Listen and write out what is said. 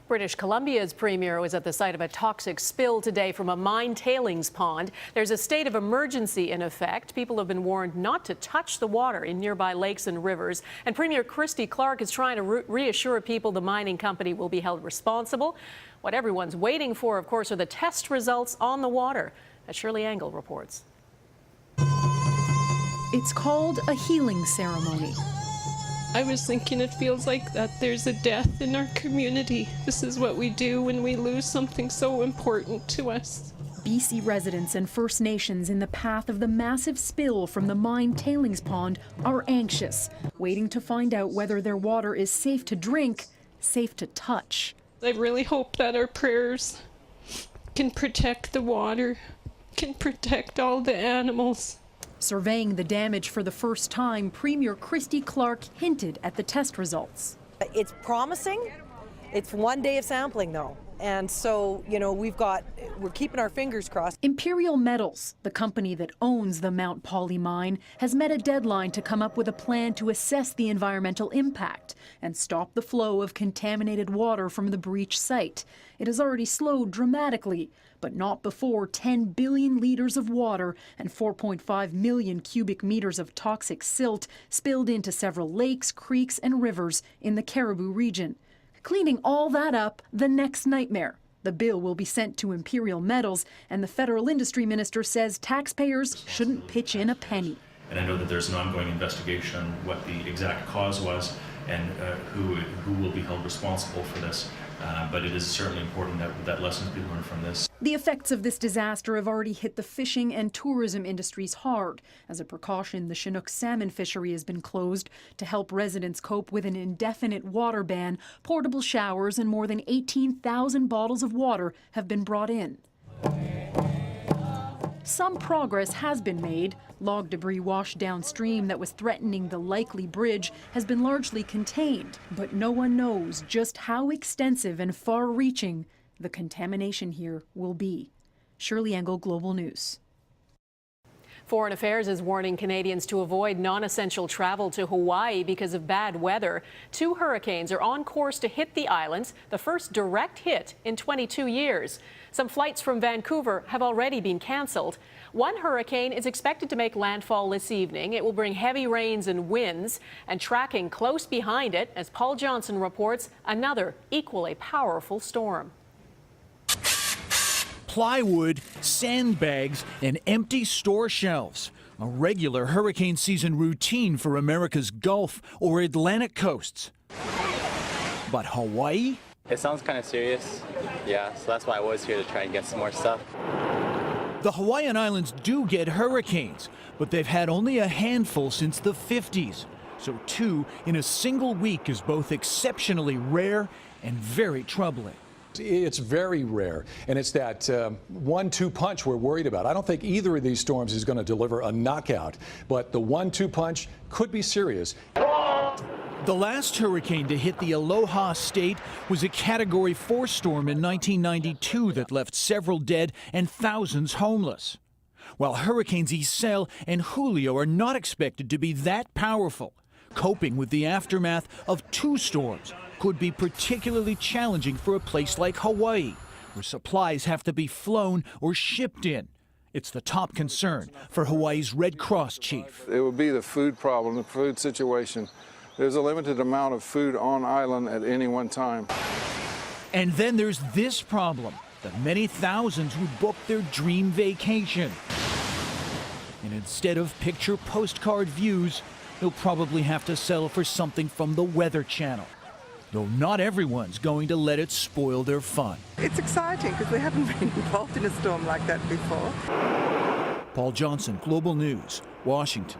British Columbia's premier was at the site of a toxic spill today from a mine tailings pond. There's a state of emergency in effect. People have been warned not to touch the water in nearby lakes and rivers. And Premier Christy Clark is trying to reassure people the mining company will be held responsible. What everyone's waiting for, of course, are the test results on the water, as Shirley Engel reports. It's called a healing ceremony. I was thinking it feels like that there's a death in our community. This is what we do when we lose something so important to us. BC residents and First Nations in the path of the massive spill from the mine tailings pond are anxious, waiting to find out whether their water is safe to drink, safe to touch. I really hope that our prayers can protect the water, can protect all the animals. Surveying the damage for the first time, Premier Christy Clark hinted at the test results. It's promising. It's 1 day of sampling, though. And so, we're keeping our fingers crossed. Imperial Metals, the company that owns the Mount Poly mine, has met a deadline to come up with a plan to assess the environmental impact and stop the flow of contaminated water from the breach site. It has already slowed dramatically, but not before 10 billion litres of water and 4.5 million cubic metres of toxic silt spilled into several lakes, creeks and rivers in the Caribou region. Cleaning all that up, the next nightmare. The bill will be sent to Imperial Metals, and the federal industry minister says taxpayers shouldn't pitch in a penny. And I know that there's an ongoing investigation on what the exact cause was and who will be held responsible for this. But it is certainly important that lessons be learned from this. The effects of this disaster have already hit the fishing and tourism industries hard. As a precaution, the Chinook salmon fishery has been closed. To help residents cope with an indefinite water ban, portable showers and more than 18,000 bottles of water have been brought in. Some progress has been made. Log debris washed downstream that was threatening the likely bridge has been largely contained, but no one knows just how extensive and far-reaching the contamination here will be. Shirley Engel, Global News. Foreign Affairs is warning Canadians to avoid non-essential travel to Hawaii because of bad weather. 2 hurricanes are on course to hit the islands, the first direct hit in 22 years. Some flights from Vancouver have already been cancelled. One hurricane is expected to make landfall this evening. It will bring heavy rains and winds, and tracking close behind it, as Paul Johnson reports, another equally powerful storm. Plywood, sandbags, and empty store shelves. A regular hurricane season routine for America's Gulf or Atlantic coasts. But Hawaii? It sounds kind of serious. Yeah, so that's why I was here to try and get some more stuff. The Hawaiian Islands do get hurricanes, but they've had only a handful since the 50s. So 2 in a single week is both exceptionally rare and very troubling. It's very rare, and it's that 1-2 punch we're worried about. I don't think either of these storms is going to deliver a knockout, but the 1-2 punch could be serious. The last hurricane to hit the Aloha State was a Category 4 storm in 1992 that left several dead and thousands homeless. While Hurricanes Isel and Julio are not expected to be that powerful, coping with the aftermath of 2 storms could be particularly challenging for a place like Hawaii, where supplies have to be flown or shipped in. It's the top concern for Hawaii's Red Cross chief. It would be the food problem, the food situation. There's a limited amount of food on island at any one time. And then there's this problem, the many thousands who booked their dream vacation. And instead of picture postcard views, they'll probably have to settle for something from the Weather Channel. Though not everyone's going to let it spoil their fun. It's exciting because they haven't been involved in a storm like that before. Paul Johnson, Global News, Washington.